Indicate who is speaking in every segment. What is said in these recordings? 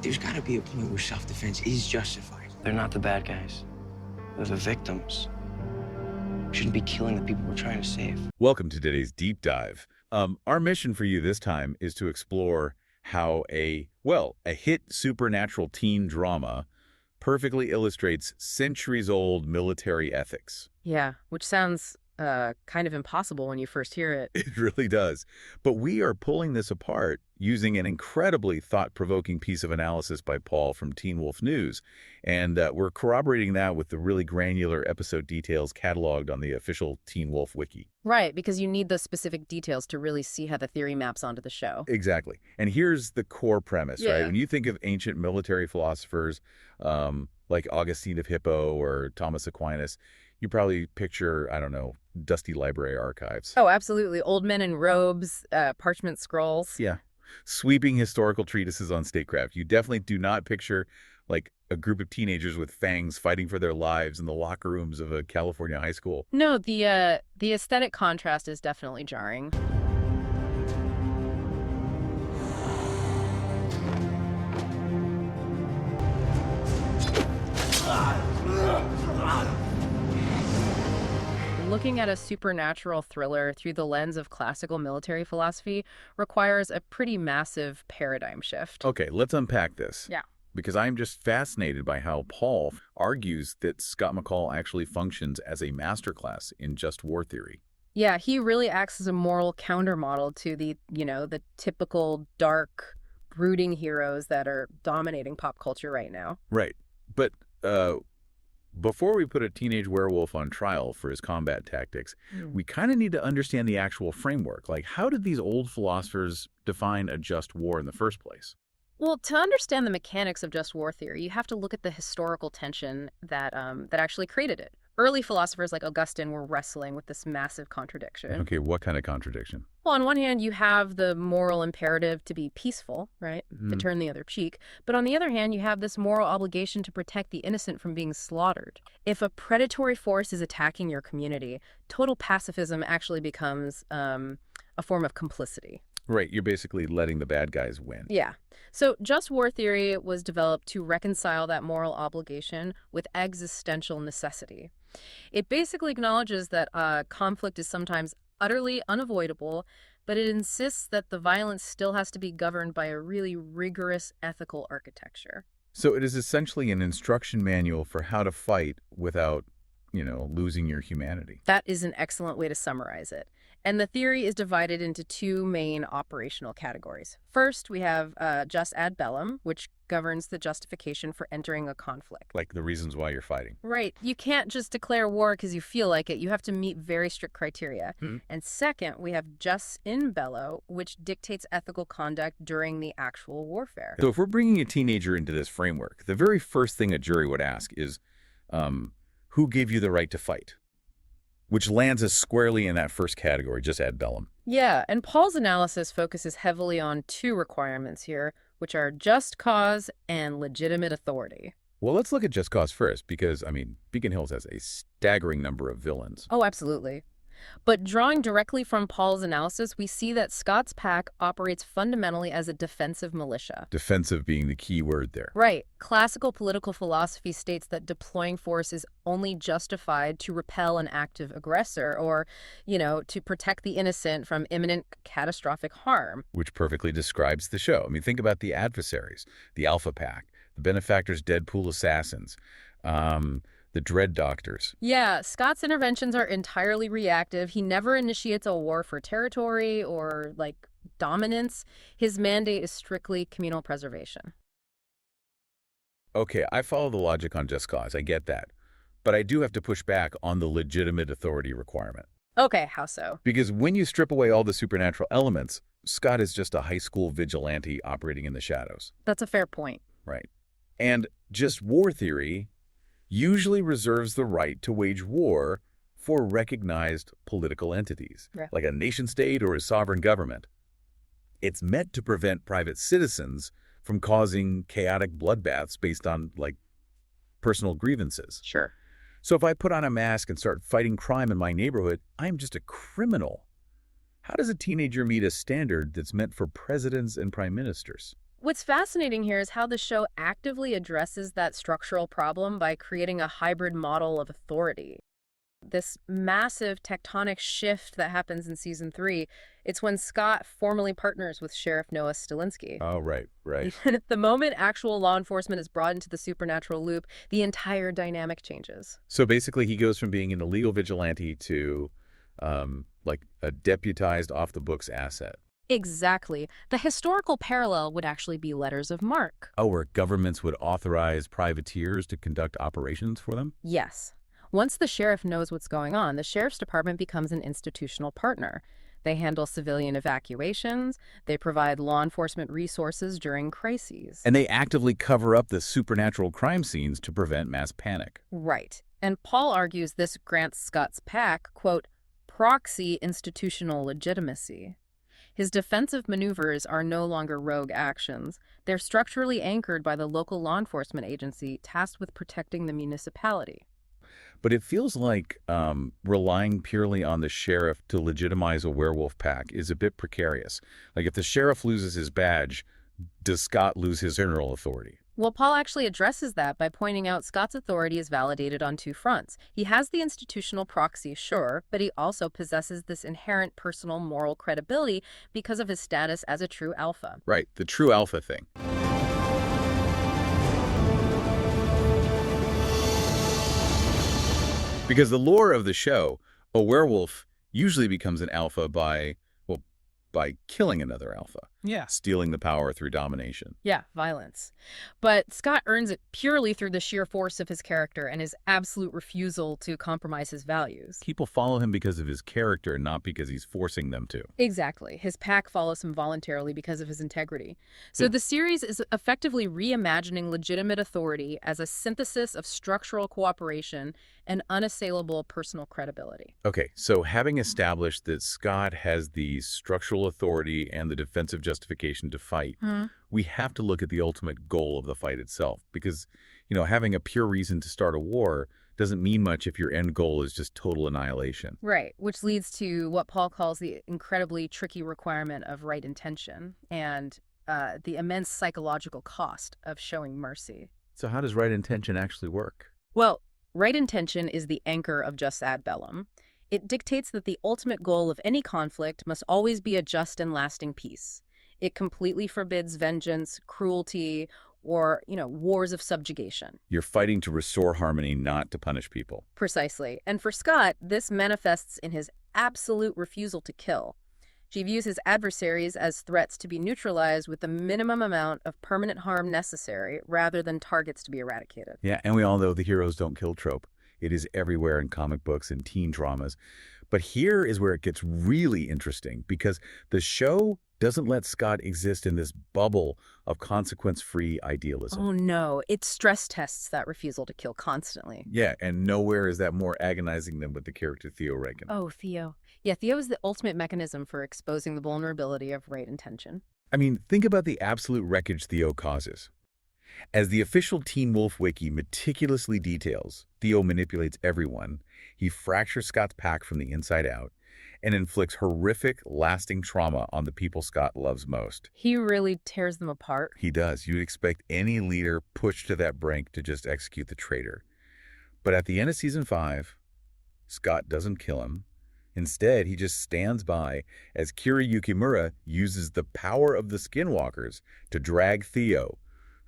Speaker 1: There's got to be a point where self-defense is justified.
Speaker 2: They're not the bad guys. They're the victims. We shouldn't be killing the people we're trying to save.
Speaker 3: Welcome to today's deep dive. Our mission for you this time is to explore how a hit supernatural teen drama perfectly illustrates centuries-old military ethics.
Speaker 4: Yeah, which sounds kind of impossible when you first hear it.
Speaker 3: It really does. But we are pulling this apart using an incredibly thought-provoking piece of analysis by Paul from Teen Wolf News. And we're corroborating that with the really granular episode details cataloged on the official Teen Wolf wiki.
Speaker 4: Right, because you need those specific details to really see how the theory maps onto the show.
Speaker 3: Exactly. And here's the core premise, right? When you think of ancient military philosophers like Augustine of Hippo or Thomas Aquinas, you probably picture, I don't know, dusty library archives.
Speaker 4: Oh, absolutely. Old men in robes, parchment scrolls.
Speaker 3: Yeah. Sweeping historical treatises on statecraft. You definitely do not picture like a group of teenagers with fangs fighting for their lives in the locker rooms of a California high school.
Speaker 4: No, the aesthetic contrast is definitely jarring. Looking at a supernatural thriller through the lens of classical military philosophy requires a pretty massive paradigm shift.
Speaker 3: Okay, let's unpack this.
Speaker 4: Yeah.
Speaker 3: Because I'm just fascinated by how Paul argues that Scott McCall actually functions as a masterclass in just war theory.
Speaker 4: Yeah, he really acts as a moral countermodel to the typical dark, brooding heroes that are dominating pop culture right now.
Speaker 3: Right. But before we put a teenage werewolf on trial for his combat tactics, we kind of need to understand the actual framework. Like, how did these old philosophers define a just war in the first place?
Speaker 4: Well, to understand the mechanics of just war theory, you have to look at the historical tension that actually created it. Early philosophers like Augustine were wrestling with this massive contradiction.
Speaker 3: Okay, what kind of contradiction?
Speaker 4: Well, on one hand, you have the moral imperative to be peaceful, right? To turn the other cheek. But on the other hand, you have this moral obligation to protect the innocent from being slaughtered. If a predatory force is attacking your community, total pacifism actually becomes a form of complicity.
Speaker 3: Right, you're basically letting the bad guys win.
Speaker 4: Yeah. So just war theory was developed to reconcile that moral obligation with existential necessity. It basically acknowledges that conflict is sometimes utterly unavoidable, but it insists that the violence still has to be governed by a really rigorous ethical architecture.
Speaker 3: So it is essentially an instruction manual for how to fight without, losing your humanity.
Speaker 4: That is an excellent way to summarize it. And the theory is divided into two main operational categories. First, we have jus ad bellum, which governs the justification for entering a conflict.
Speaker 3: Like the reasons why you're fighting.
Speaker 4: Right. You can't just declare war because you feel like it. You have to meet very strict criteria. And second, we have jus in bello, which dictates ethical conduct during the actual warfare.
Speaker 3: So if we're bringing a teenager into this framework, the very first thing a jury would ask is, who gave you the right to fight? Which lands us squarely in that first category, just ad bellum.
Speaker 4: Yeah, and Paul's analysis focuses heavily on two requirements here, which are just cause and legitimate authority.
Speaker 3: Well, let's look at just cause first, because, Beacon Hills has a staggering number of villains.
Speaker 4: Oh, absolutely. But drawing directly from Paul's analysis, we see that Scott's pack operates fundamentally as a defensive militia.
Speaker 3: Defensive being the key word there.
Speaker 4: Right. Classical political philosophy states that deploying force is only justified to repel an active aggressor or, to protect the innocent from imminent catastrophic harm.
Speaker 3: Which perfectly describes the show. Think about the adversaries, the Alpha Pack, the benefactors' Deadpool assassins, the Dread Doctors.
Speaker 4: Yeah, Scott's interventions are entirely reactive. He never initiates a war for territory or, dominance. His mandate is strictly communal preservation.
Speaker 3: Okay, I follow the logic on just cause. I get that. But I do have to push back on the legitimate authority requirement.
Speaker 4: Okay, how so?
Speaker 3: Because when you strip away all the supernatural elements, Scott is just a high school vigilante operating in the shadows.
Speaker 4: That's a fair point.
Speaker 3: Right. And just war theory usually reserves the right to wage war for recognized political entities, like a nation-state or a sovereign government. It's meant to prevent private citizens from causing chaotic bloodbaths based on, personal grievances.
Speaker 4: Sure.
Speaker 3: So if I put on a mask and start fighting crime in my neighborhood, I'm just a criminal. How does a teenager meet a standard that's meant for presidents and prime ministers?
Speaker 4: What's fascinating here is how the show actively addresses that structural problem by creating a hybrid model of authority. This massive tectonic shift that happens in season 3, it's when Scott formally partners with Sheriff Noah Stilinski.
Speaker 3: Oh, right.
Speaker 4: And at the moment actual law enforcement is brought into the supernatural loop, the entire dynamic changes.
Speaker 3: So basically he goes from being an illegal vigilante to like a deputized off-the-books asset.
Speaker 4: Exactly. The historical parallel would actually be letters of marque.
Speaker 3: Oh, where governments would authorize privateers to conduct operations for them?
Speaker 4: Yes. Once the sheriff knows what's going on, the sheriff's department becomes an institutional partner. They handle civilian evacuations, they provide law enforcement resources during crises.
Speaker 3: And they actively cover up the supernatural crime scenes to prevent mass panic.
Speaker 4: Right. And Paul argues this grants Scott's pack, quote, proxy institutional legitimacy. His defensive maneuvers are no longer rogue actions. They're structurally anchored by the local law enforcement agency tasked with protecting the municipality.
Speaker 3: But it feels like relying purely on the sheriff to legitimize a werewolf pack is a bit precarious. Like if the sheriff loses his badge, does Scott lose his general authority?
Speaker 4: Well, Paul actually addresses that by pointing out Scott's authority is validated on 2 fronts. He has the institutional proxy, sure, but he also possesses this inherent personal moral credibility because of his status as a true alpha.
Speaker 3: Right, the true alpha thing. Because the lore of the show, a werewolf usually becomes an alpha by killing another alpha.
Speaker 5: Yeah.
Speaker 3: Stealing the power through domination.
Speaker 4: Yeah, violence. But Scott earns it purely through the sheer force of his character and his absolute refusal to compromise his values.
Speaker 3: People follow him because of his character, not because he's forcing them to.
Speaker 4: Exactly. His pack follows him voluntarily because of his integrity. So the series is effectively reimagining legitimate authority as a synthesis of structural cooperation and unassailable personal credibility.
Speaker 3: Okay, so having established that Scott has the structural authority and the defensive justification to fight, we have to look at the ultimate goal of the fight itself. Because, having a pure reason to start a war doesn't mean much if your end goal is just total annihilation.
Speaker 4: Right, which leads to what Paul calls the incredibly tricky requirement of right intention and the immense psychological cost of showing mercy.
Speaker 3: So how does right intention actually work?
Speaker 4: Well, right intention is the anchor of jus ad bellum. It dictates that the ultimate goal of any conflict must always be a just and lasting peace. It completely forbids vengeance, cruelty, or, wars of subjugation.
Speaker 3: You're fighting to restore harmony, not to punish people.
Speaker 4: Precisely. And for Scott, this manifests in his absolute refusal to kill. He views his adversaries as threats to be neutralized with the minimum amount of permanent harm necessary rather than targets to be eradicated.
Speaker 3: Yeah, and we all know the heroes don't kill trope. It is everywhere in comic books and teen dramas. But here is where it gets really interesting because the show doesn't let Scott exist in this bubble of consequence-free idealism.
Speaker 4: Oh no, it stress tests that refusal to kill constantly.
Speaker 3: Yeah, and nowhere is that more agonizing than with the character Theo Reagan.
Speaker 4: Oh, Theo. Yeah, Theo is the ultimate mechanism for exposing the vulnerability of right intention.
Speaker 3: I mean, think about the absolute wreckage Theo causes. As the official Teen Wolf Wiki meticulously details, Theo manipulates everyone. He fractures Scott's pack from the inside out and inflicts horrific, lasting trauma on the people Scott loves most.
Speaker 4: He really tears them apart.
Speaker 3: He does. You'd expect any leader pushed to that brink to just execute the traitor. But at the end of season 5, Scott doesn't kill him. Instead, he just stands by as Kira Yukimura uses the power of the Skinwalkers to drag Theo,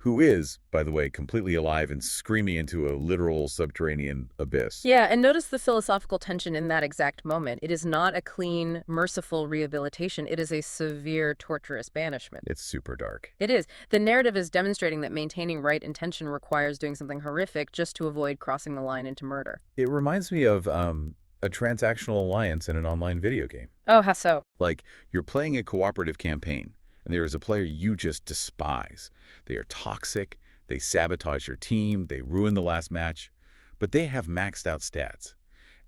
Speaker 3: who is, by the way, completely alive and screaming into a literal subterranean abyss.
Speaker 4: Yeah, and notice the philosophical tension in that exact moment. It is not a clean, merciful rehabilitation. It is a severe, torturous banishment.
Speaker 3: It's super dark.
Speaker 4: It is. The narrative is demonstrating that maintaining right intention requires doing something horrific just to avoid crossing the line into murder.
Speaker 3: It reminds me of a transactional alliance in an online video game.
Speaker 4: Oh, how so?
Speaker 3: Like, you're playing a cooperative campaign, and there is a player you just despise. They are toxic, they sabotage your team, they ruin the last match, but they have maxed out stats.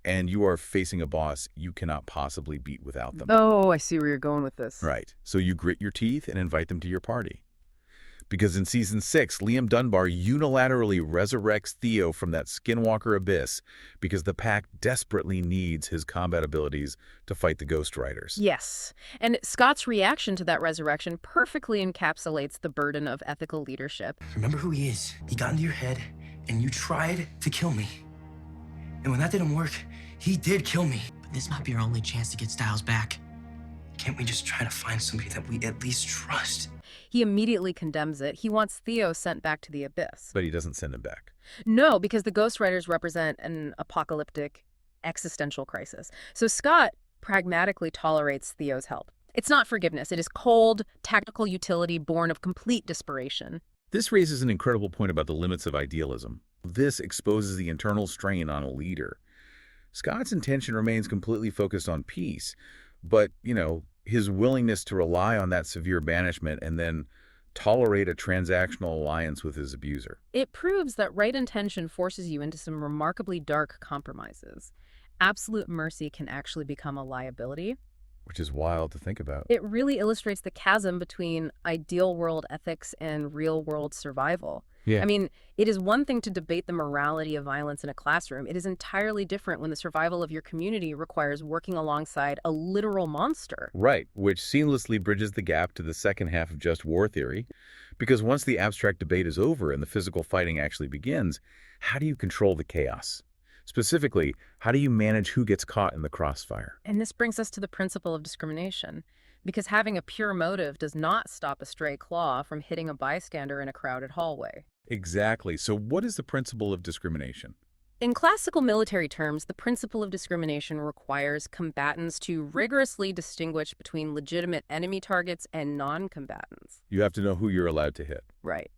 Speaker 3: And you are facing a boss you cannot possibly beat without them.
Speaker 4: Oh, I see where you're going with this.
Speaker 3: Right. So you grit your teeth and invite them to your party. Because in Season 6, Liam Dunbar unilaterally resurrects Theo from that skinwalker abyss because the pack desperately needs his combat abilities to fight the Ghost Riders.
Speaker 4: Yes, and Scott's reaction to that resurrection perfectly encapsulates the burden of ethical leadership.
Speaker 1: Remember who he is. He got into your head, and you tried to kill me. And when that didn't work, he did kill me. But this might be our only chance to get Styles back. Can't we just try to find somebody that we at least trust?
Speaker 4: He immediately condemns it. He wants Theo sent back to the abyss.
Speaker 3: But he doesn't send him back.
Speaker 4: No, because the Ghost Riders represent an apocalyptic existential crisis. So Scott pragmatically tolerates Theo's help. It's not forgiveness. It is cold, tactical utility born of complete desperation.
Speaker 3: This raises an incredible point about the limits of idealism. This exposes the internal strain on a leader. Scott's intention remains completely focused on peace, but, his willingness to rely on that severe banishment and then tolerate a transactional alliance with his abuser.
Speaker 4: It proves that right intention forces you into some remarkably dark compromises. Absolute mercy can actually become a liability.
Speaker 3: Which is wild to think about.
Speaker 4: It really illustrates the chasm between ideal world ethics and real world survival.
Speaker 3: Yeah.
Speaker 4: I mean, it is one thing to debate the morality of violence in a classroom. It is entirely different when the survival of your community requires working alongside a literal monster.
Speaker 3: Right, which seamlessly bridges the gap to the second half of Just War Theory. Because once the abstract debate is over and the physical fighting actually begins, how do you control the chaos? Specifically, how do you manage who gets caught in the crossfire?
Speaker 4: And this brings us to the principle of discrimination. Because having a pure motive does not stop a stray claw from hitting a bystander in a crowded hallway.
Speaker 3: Exactly. So what is the principle of discrimination?
Speaker 4: In classical military terms, the principle of discrimination requires combatants to rigorously distinguish between legitimate enemy targets and non-combatants.
Speaker 3: You have to know who you're allowed to hit.
Speaker 4: Right.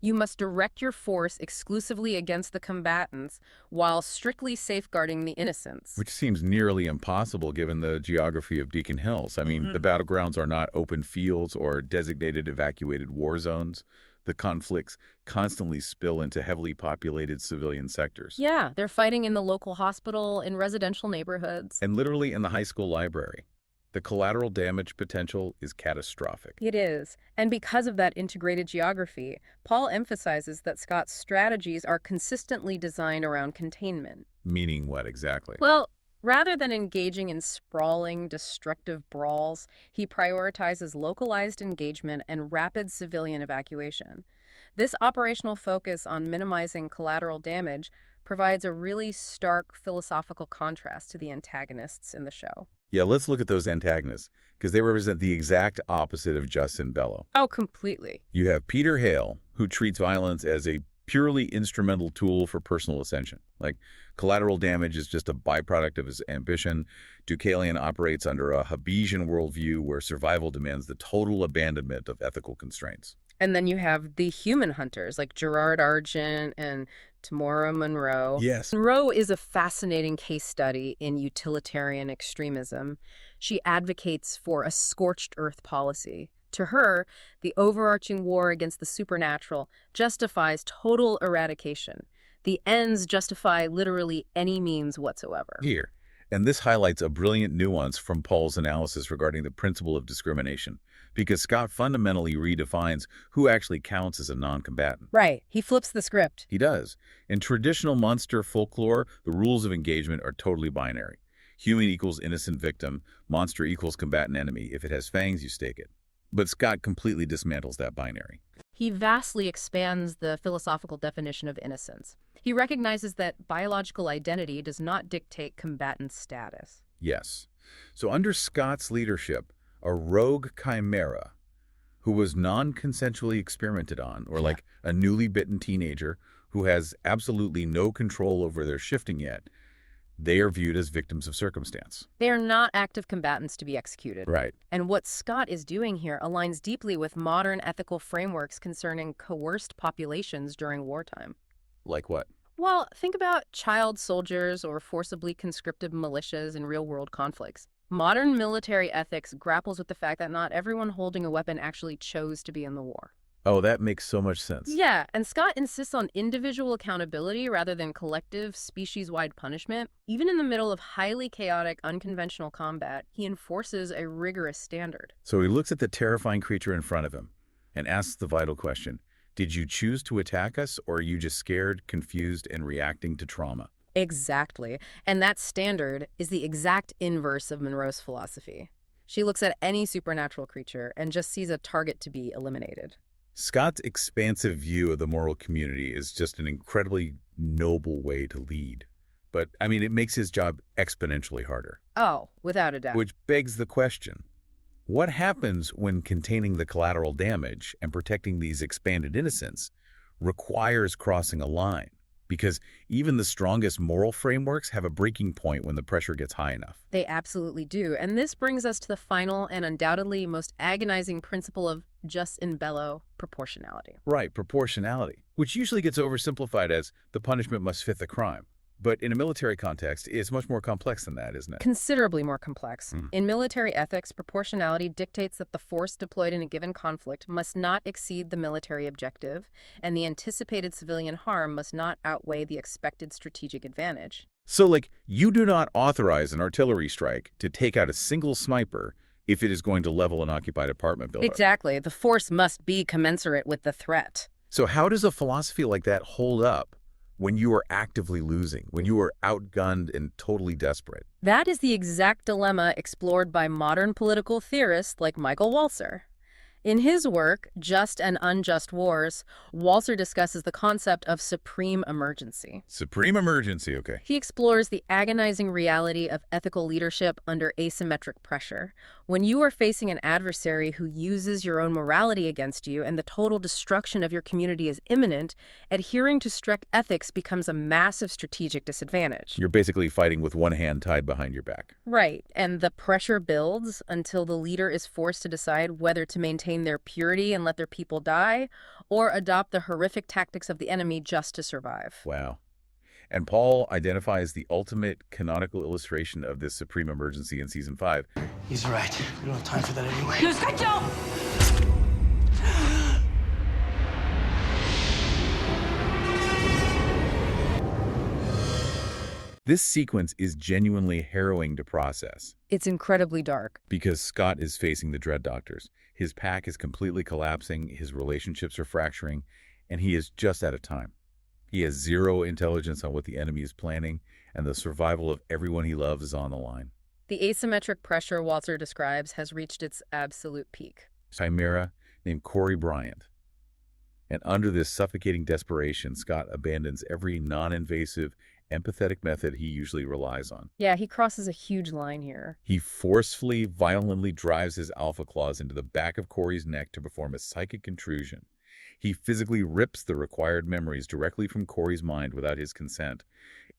Speaker 4: You must direct your force exclusively against the combatants while strictly safeguarding the innocents.
Speaker 3: Which seems nearly impossible given the geography of Beacon Hills. I mean, the battlegrounds are not open fields or designated evacuated war zones. The conflicts constantly spill into heavily populated civilian sectors.
Speaker 4: Yeah, they're fighting in the local hospital, in residential neighborhoods.
Speaker 3: And literally in the high school library. The collateral damage potential is catastrophic.
Speaker 4: It is. And because of that integrated geography, Paul emphasizes that Scott's strategies are consistently designed around containment.
Speaker 3: Meaning what exactly?
Speaker 4: Well, rather than engaging in sprawling, destructive brawls, he prioritizes localized engagement and rapid civilian evacuation. This operational focus on minimizing collateral damage provides a really stark philosophical contrast to the antagonists in the show.
Speaker 3: Yeah, let's look at those antagonists, because they represent the exact opposite of Justin Bellow.
Speaker 4: Oh, completely.
Speaker 3: You have Peter Hale, who treats violence as a purely instrumental tool for personal ascension. Like, collateral damage is just a byproduct of his ambition. Deucalion operates under a Hobbesian worldview where survival demands the total abandonment of ethical constraints.
Speaker 4: And then you have the human hunters like Gerard Argent and Tamara Monroe.
Speaker 3: Yes.
Speaker 4: Monroe is a fascinating case study in utilitarian extremism. She advocates for a scorched earth policy. To her, the overarching war against the supernatural justifies total eradication. The ends justify literally any means whatsoever.
Speaker 3: Here. And this highlights a brilliant nuance from Paul's analysis regarding the principle of discrimination, because Scott fundamentally redefines who actually counts as a non-combatant.
Speaker 4: Right. He flips the script.
Speaker 3: He does. In traditional monster folklore, the rules of engagement are totally binary. Human equals innocent victim, monster equals combatant enemy. If it has fangs, you stake it. But Scott completely dismantles that binary.
Speaker 4: He vastly expands the philosophical definition of innocence. He recognizes that biological identity does not dictate combatant status.
Speaker 3: Yes. So under Scott's leadership, a rogue chimera who was non-consensually experimented on, or like a newly bitten teenager who has absolutely no control over their shifting yet, they are viewed as victims of circumstance.
Speaker 4: They are not active combatants to be executed.
Speaker 3: Right.
Speaker 4: And what Scott is doing here aligns deeply with modern ethical frameworks concerning coerced populations during wartime.
Speaker 3: Like what?
Speaker 4: Well, think about child soldiers or forcibly conscripted militias in real-world conflicts. Modern military ethics grapples with the fact that not everyone holding a weapon actually chose to be in the war.
Speaker 3: Oh, that makes so much sense.
Speaker 4: Yeah, and Scott insists on individual accountability rather than collective, species-wide punishment. Even in the middle of highly chaotic, unconventional combat, he enforces a rigorous standard.
Speaker 3: So he looks at the terrifying creature in front of him, and asks the vital question, did you choose to attack us, or are you just scared, confused, and reacting to trauma?
Speaker 4: Exactly. And that standard is the exact inverse of Monroe's philosophy. She looks at any supernatural creature and just sees a target to be eliminated.
Speaker 3: Scott's expansive view of the moral community is just an incredibly noble way to lead. But, I mean, it makes his job exponentially harder.
Speaker 4: Oh, without a doubt.
Speaker 3: Which begs the question, what happens when containing the collateral damage and protecting these expanded innocents requires crossing a line? Because even the strongest moral frameworks have a breaking point when the pressure gets high enough.
Speaker 4: They absolutely do. And this brings us to the final and undoubtedly most agonizing principle of jus in bello, proportionality.
Speaker 3: Right, proportionality, which usually gets oversimplified as the punishment must fit the crime. But in a military context, it's much more complex than that, isn't it?
Speaker 4: Considerably more complex. In military ethics, proportionality dictates that the force deployed in a given conflict must not exceed the military objective, and the anticipated civilian harm must not outweigh the expected strategic advantage.
Speaker 3: So, like, you do not authorize an artillery strike to take out a single sniper if it is going to level an occupied apartment building.
Speaker 4: Exactly. The force must be commensurate with the threat.
Speaker 3: So how does a philosophy like that hold up when you are actively losing, when you are outgunned and totally desperate?
Speaker 4: That is the exact dilemma explored by modern political theorists like Michael Walzer. In his work, Just and Unjust Wars, Walzer discusses the concept of supreme emergency.
Speaker 3: Supreme emergency, okay.
Speaker 4: He explores the agonizing reality of ethical leadership under asymmetric pressure. When you are facing an adversary who uses your own morality against you and the total destruction of your community is imminent, adhering to strict ethics becomes a massive strategic disadvantage.
Speaker 3: You're basically fighting with one hand tied behind your back.
Speaker 4: Right, and the pressure builds until the leader is forced to decide whether to maintain their purity and let their people die, or adopt the horrific tactics of the enemy just to survive.
Speaker 3: Wow. And Paul identifies the ultimate canonical illustration of this supreme emergency in season 5.
Speaker 1: He's right. We don't have time for that anyway.
Speaker 3: This sequence is genuinely harrowing to process.
Speaker 4: It's incredibly dark.
Speaker 3: Because Scott is facing the Dread Doctors. His pack is completely collapsing, his relationships are fracturing, and he is just out of time. He has zero intelligence on what the enemy is planning, and the survival of everyone he loves is on the line.
Speaker 4: The asymmetric pressure Walzer describes has reached its absolute peak.
Speaker 3: Chimera named Corey Bryant. And under this suffocating desperation, Scott abandons every non-invasive, empathetic method he usually relies on.
Speaker 4: Yeah, he crosses a huge line here.
Speaker 3: He forcefully, violently drives his alpha claws into the back of Corey's neck to perform a psychic intrusion. He physically rips the required memories directly from Corey's mind without his consent.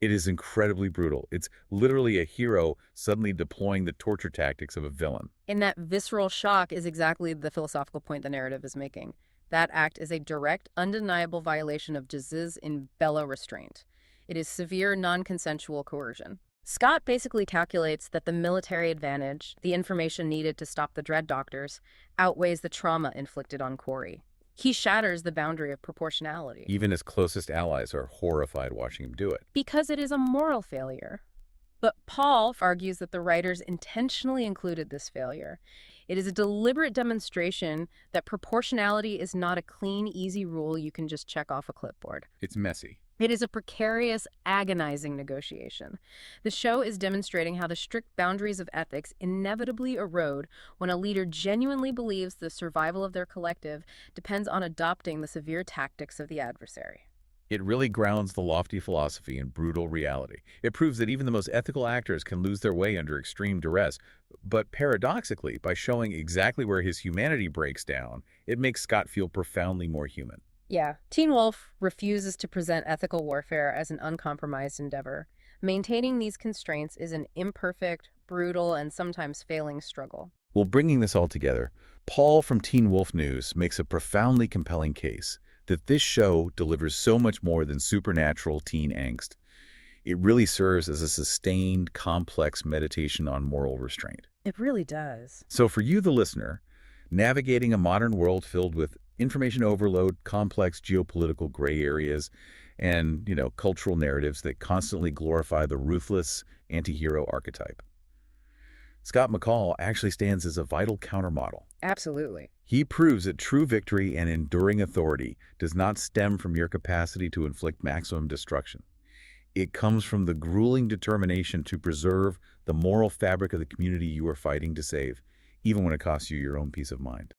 Speaker 3: It is incredibly brutal. It's literally a hero suddenly deploying the torture tactics of a villain.
Speaker 4: And that visceral shock is exactly the philosophical point the narrative is making. That act is a direct, undeniable violation of jus in bello restraint. It is severe, non-consensual coercion. Scott basically calculates that the military advantage, the information needed to stop the Dread Doctors, outweighs the trauma inflicted on Corey. He shatters the boundary of proportionality.
Speaker 3: Even his closest allies are horrified watching him do it.
Speaker 4: Because it is a moral failure. But Paul argues that the writers intentionally included this failure. It is a deliberate demonstration that proportionality is not a clean, easy rule you can just check off a clipboard.
Speaker 3: It's messy.
Speaker 4: It is a precarious, agonizing negotiation. The show is demonstrating how the strict boundaries of ethics inevitably erode when a leader genuinely believes the survival of their collective depends on adopting the severe tactics of the adversary.
Speaker 3: It really grounds the lofty philosophy in brutal reality. It proves that even the most ethical actors can lose their way under extreme duress. But paradoxically, by showing exactly where his humanity breaks down, it makes Scott feel profoundly more human.
Speaker 4: Yeah, Teen Wolf refuses to present ethical warfare as an uncompromised endeavor. Maintaining these constraints is an imperfect, brutal, and sometimes failing struggle.
Speaker 3: Well, bringing this all together, Paul from Teen Wolf News makes a profoundly compelling case that this show delivers so much more than supernatural teen angst. It really serves as a sustained, complex meditation on moral restraint.
Speaker 4: It really does.
Speaker 3: So for you, the listener, navigating a modern world filled with information overload, complex geopolitical gray areas, and, cultural narratives that constantly glorify the ruthless anti-hero archetype. Scott McCall actually stands as a vital countermodel.
Speaker 4: Absolutely.
Speaker 3: He proves that true victory and enduring authority does not stem from your capacity to inflict maximum destruction. It comes from the grueling determination to preserve the moral fabric of the community you are fighting to save, even when it costs you your own peace of mind.